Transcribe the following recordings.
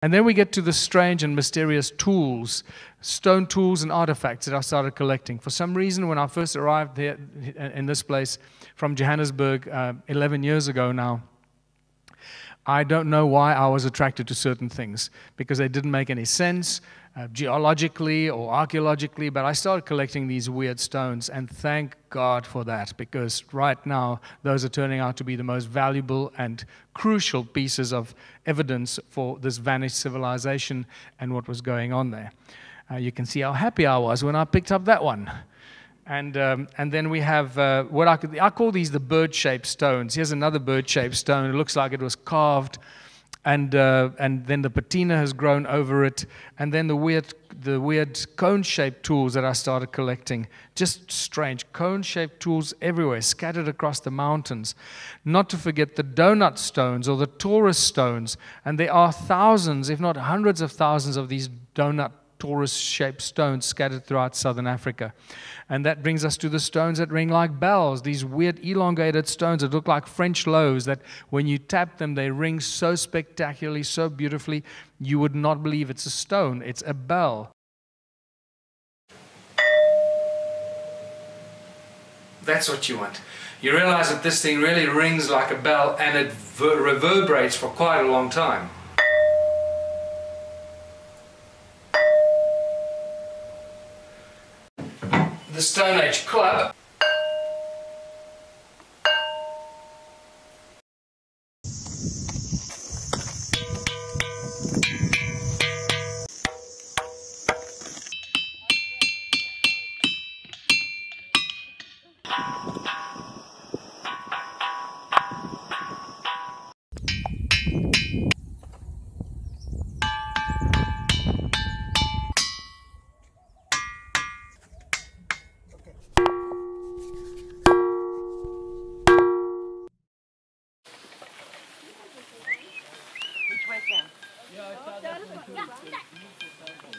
And then we get to the strange and mysterious tools, stone tools and artifacts that I started collecting. For some reason, when I first arrived here in this place from Johannesburg 11 years ago now, I don't know why I was attracted to certain things, because they didn't make any sense geologically or archaeologically, but I started collecting these weird stones, and thank God for that, because right now those are turning out to be the most valuable and crucial pieces of evidence for this vanished civilization and what was going on there. You can see how happy I was when I picked up that one. And then we have what I call these the bird-shaped stones. Here's another bird-shaped stone. It looks like it was carved, and then the patina has grown over it. And then the weird cone-shaped tools that I started collecting. Just strange cone-shaped tools everywhere, scattered across the mountains. Not to forget the Doughnut stones or the Torus stones. And there are thousands, if not hundreds of thousands, of these Doughnut Torus-shaped stones scattered throughout southern Africa. And that brings us to the stones that ring like bells, these weird elongated stones that look like French loaves, that when you tap them, they ring so spectacularly, so beautifully, you would not believe it's a stone, it's a bell. That's what you want. You realize that this thing really rings like a bell, and it reverberates for quite a long time. The Stone Age club.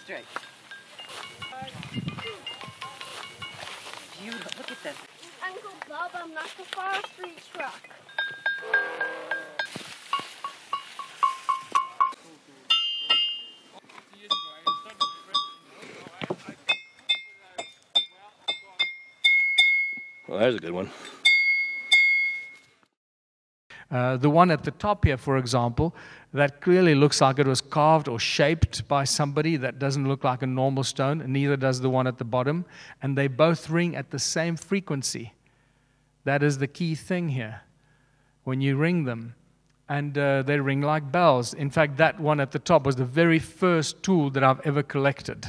Straight. Beautiful. Look at this. Uncle Bob, I'm not the forestry truck. Well, there's a good one. The one at the top here, for example, that clearly looks like it was carved or shaped by somebody. That doesn't look like a normal stone, and neither does the one at the bottom. And they both ring at the same frequency. That is the key thing here, when you ring them. And they ring like bells. In fact, that one at the top was the very first tool that I've ever collected.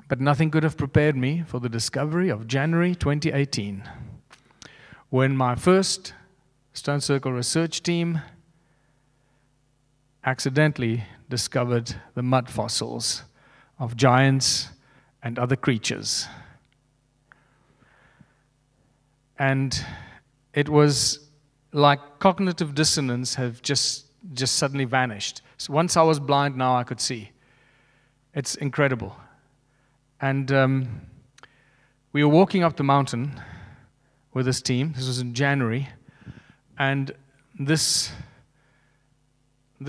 But nothing could have prepared me for the discovery of January 2018, when my first Stone Circle research team accidentally discovered the mud fossils of giants and other creatures. And it was like cognitive dissonance have just suddenly vanished. So once I was blind, now I could see. It's incredible. And we were walking up the mountain with this team. This was in January. And this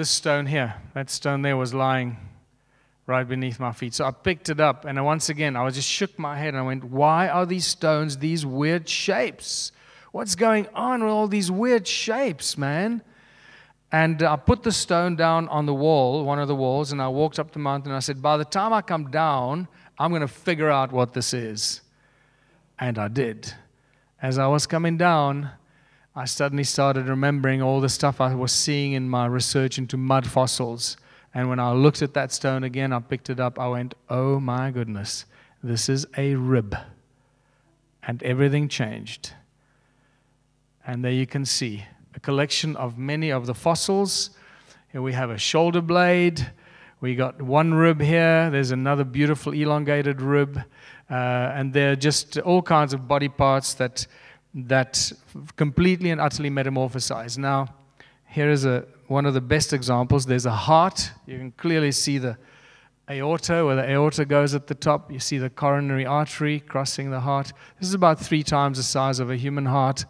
stone here, that stone there, was lying right beneath my feet. So I picked it up, and once again, I just shook my head, and I went, why are these stones these weird shapes? What's going on with all these weird shapes, man? And I put the stone down on the wall, one of the walls, and I walked up the mountain, and I said, by the time I come down, I'm going to figure out what this is. And I did. As I was coming down, I suddenly started remembering all the stuff I was seeing in my research into mud fossils. And when I looked at that stone again, I picked it up, I went, oh my goodness, this is a rib. And everything changed. And there you can see a collection of many of the fossils. Here we have a shoulder blade. We got one rib here. There's another beautiful elongated rib. And there are just all kinds of body parts that completely and utterly metamorphosize. Now, here is one of the best examples. There's a heart. You can clearly see the aorta, where the aorta goes at the top. You see the coronary artery crossing the heart. This is about 3 times the size of a human heart.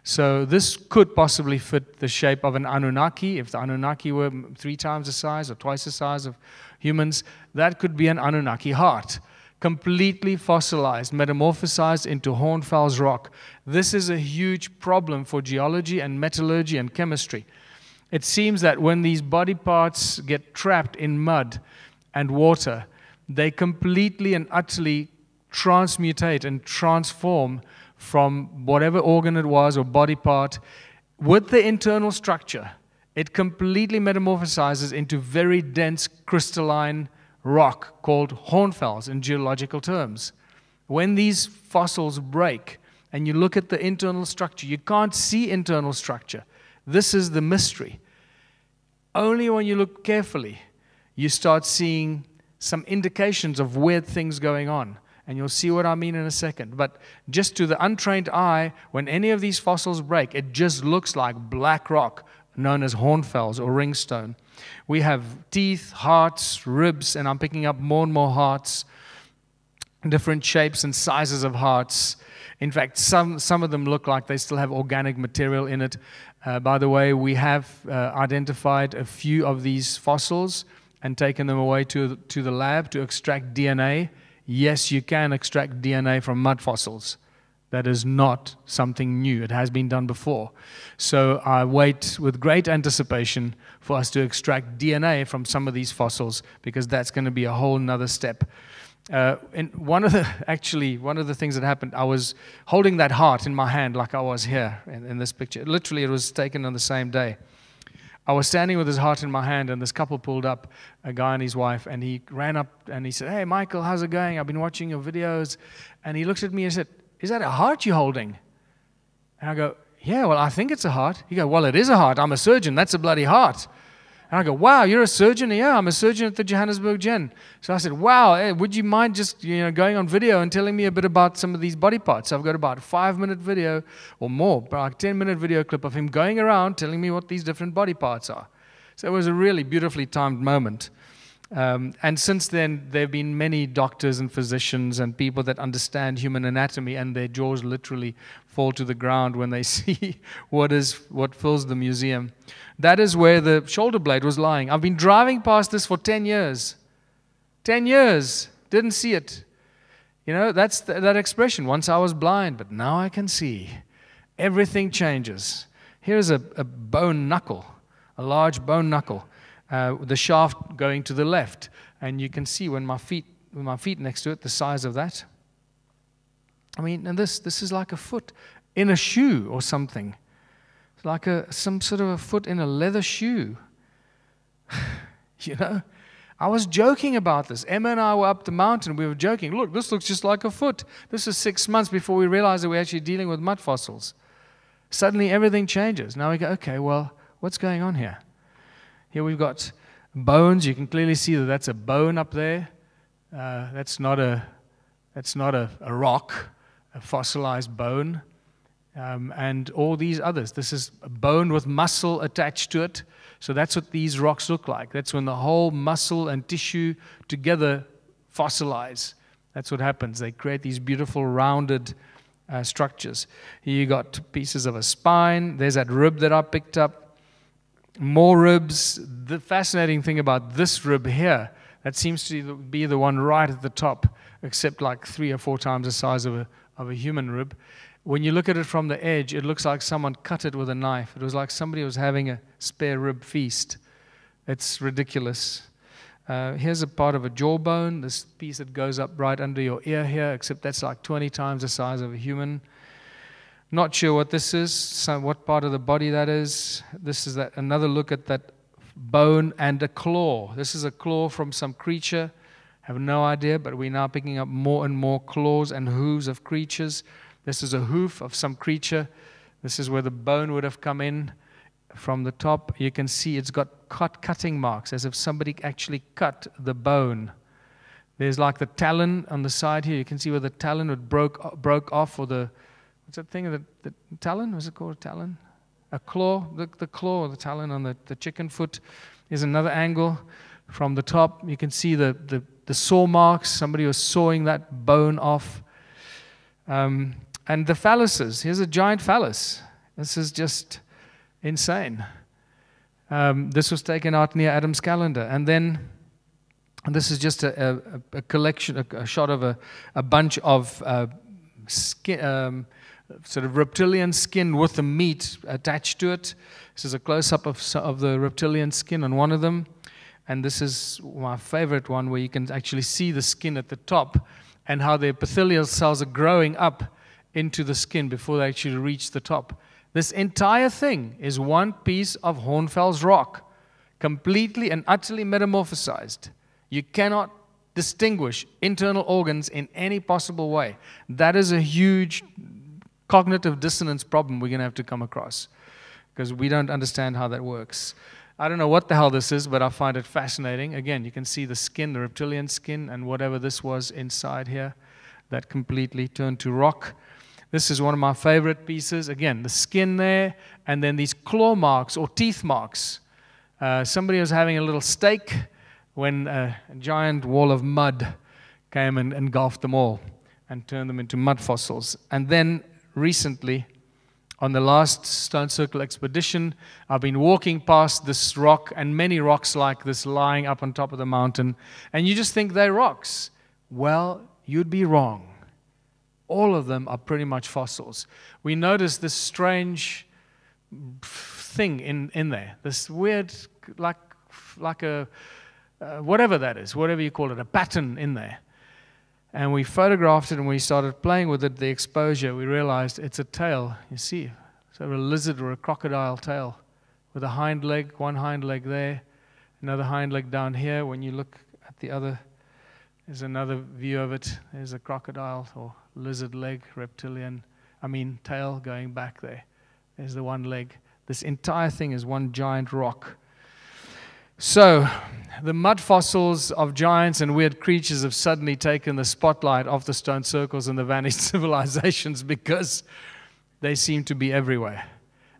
So this could possibly fit the shape of an Anunnaki. If the Anunnaki were 3 times the size or twice the size of humans, that could be an Anunnaki heart. Completely fossilized, metamorphosized into Hornfels rock. This is a huge problem for geology and metallurgy and chemistry. It seems that when these body parts get trapped in mud and water, they completely and utterly transmutate and transform from whatever organ it was or body part with the internal structure. It completely metamorphosizes into very dense crystalline rock called hornfels in geological terms. When these fossils break and you look at the internal structure, you can't see internal structure. This is the mystery. Only when you look carefully, you start seeing some indications of weird things going on. And you'll see what I mean in a second. But just to the untrained eye, when any of these fossils break, it just looks like black rock, known as hornfels or ringstone. We have teeth, hearts, ribs, and I'm picking up more and more hearts, different shapes and sizes of hearts. In fact, some of them look like they still have organic material in it. By the way, we have identified a few of these fossils and taken them away to the lab to extract DNA. Yes, you can extract DNA from mud fossils. That is not something new. It has been done before. So I wait with great anticipation for us to extract DNA from some of these fossils, because that's going to be a whole nother step. And one of the things that happened, I was holding that heart in my hand like I was here in this picture. Literally, it was taken on the same day. I was standing with his heart in my hand, and this couple pulled up, a guy and his wife, and he ran up and he said, "Hey, Michael, how's it going? I've been watching your videos." And he looked at me and said, "Is that a heart you're holding?" And I go, "Yeah, well, I think it's a heart." He goes, "Well, it is a heart. I'm a surgeon. That's a bloody heart." And I go, "Wow, you're a surgeon?" "Yeah, I'm a surgeon at the Johannesburg Gen." So I said, "Wow, hey, would you mind just going on video and telling me a bit about some of these body parts?" So I've got about a 5-minute video or more, but like a 10-minute video clip of him going around telling me what these different body parts are. So it was a really beautifully timed moment. And since then, there have been many doctors and physicians and people that understand human anatomy, and their jaws literally fall to the ground when they see what fills the museum. That is where the shoulder blade was lying. I've been driving past this for 10 years. 10 years. Didn't see it. That's that expression. Once I was blind, but now I can see. Everything changes. Here's a bone knuckle, a large bone knuckle. The shaft going to the left, and you can see with my feet next to it, the size of that. I mean, and this is like a foot in a shoe or something. It's like some sort of a foot in a leather shoe. I was joking about this. Emma and I were up the mountain. We were joking. Look, this looks just like a foot. This is 6 months before we realized that we're actually dealing with mud fossils. Suddenly, everything changes. Now we go, okay, well, what's going on here? Here we've got bones. You can clearly see that that's a bone up there. That's not a rock, a fossilized bone. And all these others. This is a bone with muscle attached to it. So that's what these rocks look like. That's when the whole muscle and tissue together fossilize. That's what happens. They create these beautiful rounded structures. Here you got pieces of a spine. There's that rib that I picked up. More ribs. The fascinating thing about this rib here, that seems to be the one right at the top, except like 3 or 4 times the size of a human rib. When you look at it from the edge, it looks like someone cut it with a knife. It was like somebody was having a spare rib feast. It's ridiculous. Here's a part of a jawbone, this piece that goes up right under your ear here, except that's like 20 times the size of a human. Not sure what this is, what part of the body that is. This is another look at that bone and a claw. This is a claw from some creature. Have no idea, but we're now picking up more and more claws and hooves of creatures. This is a hoof of some creature. This is where the bone would have come in from the top. You can see it's got cutting marks, as if somebody actually cut the bone. There's like the talon on the side here. You can see where the talon would broke off, or the, what's that thing? The talon? Was it called a talon? A claw? The claw or the talon on the chicken foot is another angle. From the top, you can see the saw marks. Somebody was sawing that bone off. And the phalluses. Here's a giant phallus. This is just insane. This was taken out near Adam's calendar. And then this is just a collection, a shot of a bunch of skin, sort of reptilian skin with the meat attached to it. This is a close-up of the reptilian skin on one of them. And this is my favorite one, where you can actually see the skin at the top and how the epithelial cells are growing up into the skin before they actually reach the top. This entire thing is one piece of Hornfels rock, completely and utterly metamorphosized. You cannot distinguish internal organs in any possible way. That is a huge cognitive dissonance problem we're going to have to come across, because we don't understand how that works. I don't know what the hell this is, but I find it fascinating. Again, you can see the skin, the reptilian skin, and whatever this was inside here that completely turned to rock. This is one of my favorite pieces. Again, the skin there, and then these claw marks or teeth marks. Somebody was having a little steak when a giant wall of mud came and engulfed them all and turned them into mud fossils. And then recently, on the last Stone Circle expedition, I've been walking past this rock and many rocks like this lying up on top of the mountain, and you just think they're rocks. Well, you'd be wrong. All of them are pretty much fossils. We noticed this strange thing in there, this weird, like a, whatever that is, whatever you call it, a pattern in there. And we photographed it, and we started playing with it, the exposure. We realized it's a tail, you see, sort of a lizard or a crocodile tail with a hind leg, one hind leg there, another hind leg down here. When you look at the other, there's another view of it. There's a crocodile or lizard leg, tail going back there. There's the one leg. This entire thing is one giant rock. So, the mud fossils of giants and weird creatures have suddenly taken the spotlight off the stone circles and the vanished civilizations, because they seem to be everywhere.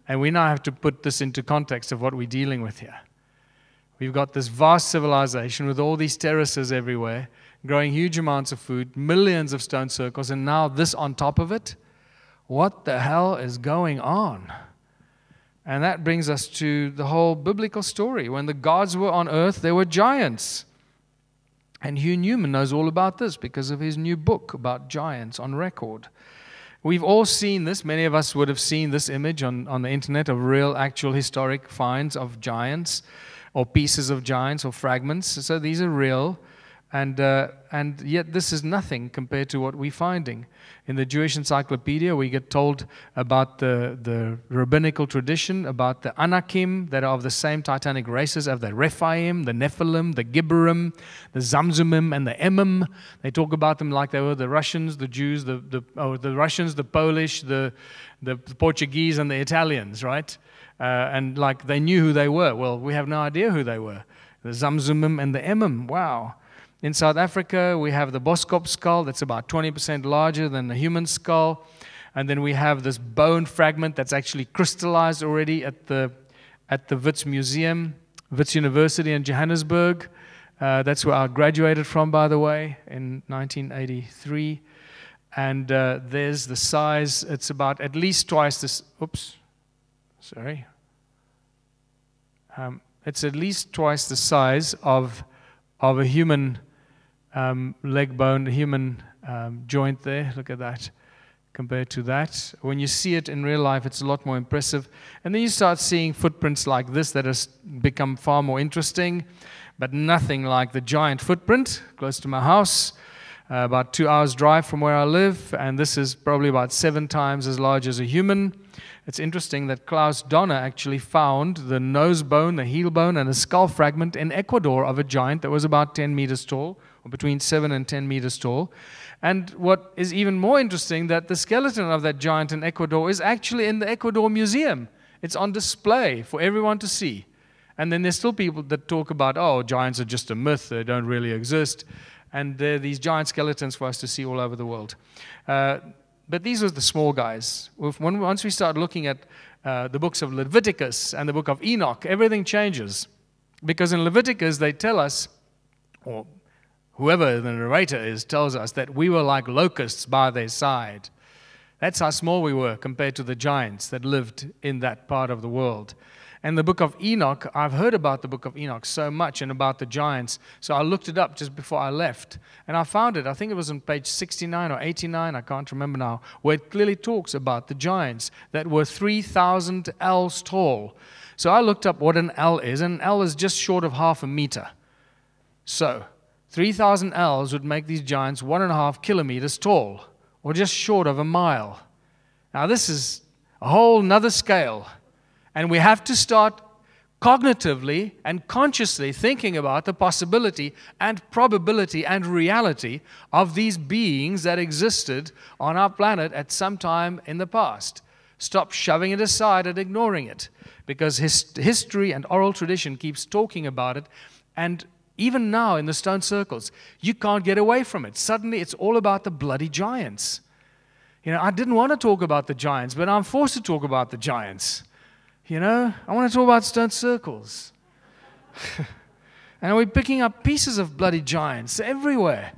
And we now have to put this into context of what we're dealing with here. We've got this vast civilization with all these terraces everywhere, growing huge amounts of food, millions of stone circles, and now this on top of it. What the hell is going on? And that brings us to the whole biblical story. When the gods were on earth, there were giants. And Hugh Newman knows all about this because of his new book about giants on record. We've all seen this. Many of us would have seen this image on the internet of real, actual historic finds of giants or pieces of giants or fragments. So these are real. And yet this is nothing compared to what we're finding. In the Jewish Encyclopaedia, we get told about the rabbinical tradition, about the Anakim that are of the same titanic races as the Rephaim, the Nephilim, the Gibborim, the Zamzumim, and the Emim. They talk about them like they were the Russians, the Jews, the Russians, the Polish, the Portuguese, and the Italians, right? And like they knew who they were. Well, we have no idea who they were. The Zamzumim and the Emim, wow. In South Africa, we have the Boskop Skull that's about 20% larger than the human skull. And then we have this bone fragment that's actually crystallized already at the Wits Museum, Wits University in Johannesburg. That's where I graduated from, by the way, in 1983. And there's the size. It's about at least twice this. Oops. Sorry. It's at least twice the size of a human leg bone, a human joint there. Look at that compared to that. When you see it in real life, it's a lot more impressive. And then you start seeing footprints like this that has become far more interesting, but nothing like the giant footprint close to my house, about 2 hours drive from where I live, and this is probably about 7 times as large as a human. It's interesting that Klaus Dona actually found the nose bone, the heel bone, and a skull fragment in Ecuador of a giant that was about 10 meters tall, or between 7 and 10 meters tall. And what is even more interesting, that the skeleton of that giant in Ecuador is actually in the Ecuador Museum. It's on display for everyone to see. And then there's still people that talk about, oh, giants are just a myth, they don't really exist. And there are these giant skeletons for us to see all over the world. But these are the small guys. Once we start looking at the books of Leviticus and the book of Enoch, everything changes. Because in Leviticus, they tell us, or whoever the narrator is tells us, that we were like locusts by their side. That's how small we were compared to the giants that lived in that part of the world. And the book of Enoch, I've heard about the book of Enoch so much and about the giants, so I looked it up just before I left. And I found it, I think it was on page 69 or 89, I can't remember now, where it clearly talks about the giants that were 3,000 ells tall. So I looked up what an ell is, and an ell is just short of half a meter. So 3,000 ells would make these giants 1.5 kilometers tall, or just short of a mile. Now this is a whole nother scale. And we have to start cognitively and consciously thinking about the possibility and probability and reality of these beings that existed on our planet at some time in the past. Stop shoving it aside and ignoring it, because history and oral tradition keeps talking about it. And even now in the stone circles, you can't get away from it. Suddenly it's all about the bloody giants. You know, I didn't want to talk about the giants, but I'm forced to talk about the giants. You know, I want to talk about stone circles. And we're picking up pieces of bloody giants everywhere.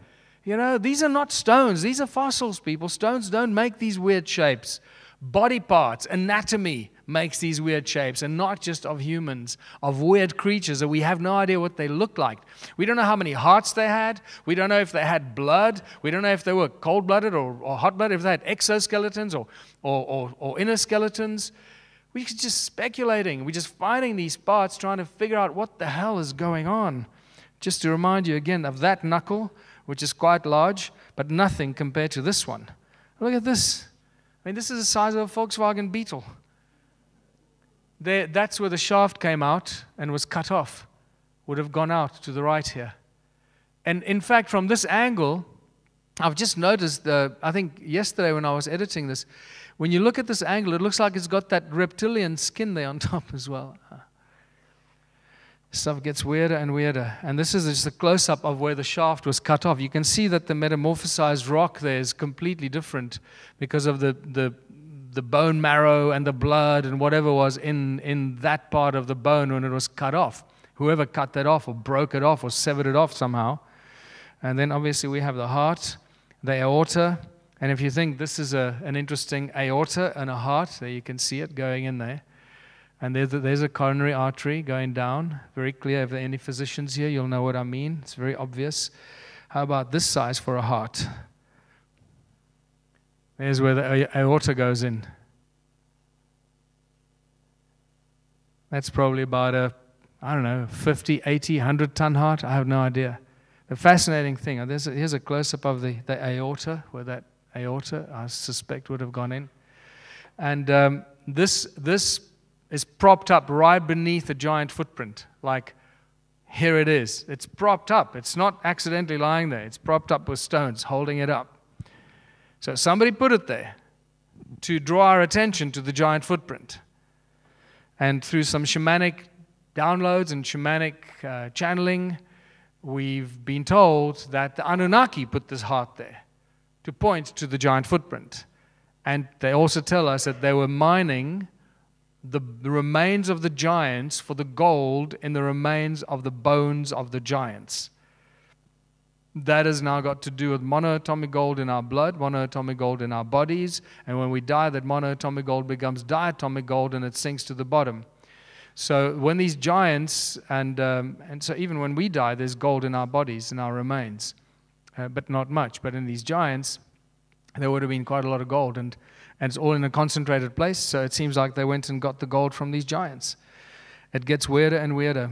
You know, these are not stones. These are fossils, people. Stones don't make these weird shapes. Body parts, anatomy makes these weird shapes, and not just of humans, of weird creatures that we have no idea what they look like. We don't know how many hearts they had. We don't know if they had blood. We don't know if they were cold-blooded or hot-blooded, if they had exoskeletons or inner skeletons. We're just speculating. We're just finding these parts, trying to figure out what the hell is going on. Just to remind you again of that knuckle, which is quite large, but nothing compared to this one. Look at this. I mean, this is the size of a Volkswagen Beetle. That's where the shaft came out and was cut off. Would have gone out to the right here. And in fact, from this angle, I've just noticed, I think yesterday when I was editing this, when you look at this angle, it looks like it's got that reptilian skin there on top as well. Stuff gets weirder and weirder. And this is just a close-up of where the shaft was cut off. You can see that the metamorphosized rock there is completely different because of the bone marrow and the blood and whatever was in that part of the bone when it was cut off. Whoever cut that off or broke it off or severed it off somehow. And then obviously we have the heart, the aorta. And if you think this is an interesting aorta and a heart, there you can see it going in there. And there's a coronary artery going down. Very clear. If there are any physicians here, you'll know what I mean. It's very obvious. How about this size for a heart? There's where the aorta goes in. That's probably about a, I don't know, 50, 80, 100-ton heart. I have no idea. The fascinating thing, here's a close-up of the aorta, where that aorta, I suspect, would have gone in. And this is propped up right beneath a giant footprint. Like, here it is. It's propped up. It's not accidentally lying there. It's propped up with stones, holding it up. So somebody put it there to draw our attention to the giant footprint. And through some shamanic downloads and shamanic channeling, we've been told that the Anunnaki put this heart there to point to the giant footprint. And they also tell us that they were mining the remains of the giants for the gold in the remains of the bones of the giants. That has now got to do with monoatomic gold in our blood, monoatomic gold in our bodies, and when we die, that monoatomic gold becomes diatomic gold and it sinks to the bottom. So when these giants, and so even when we die, there's gold in our bodies, in our remains, but not much. But in these giants, there would have been quite a lot of gold, and it's all in a concentrated place, so it seems like they went and got the gold from these giants. It gets weirder and weirder.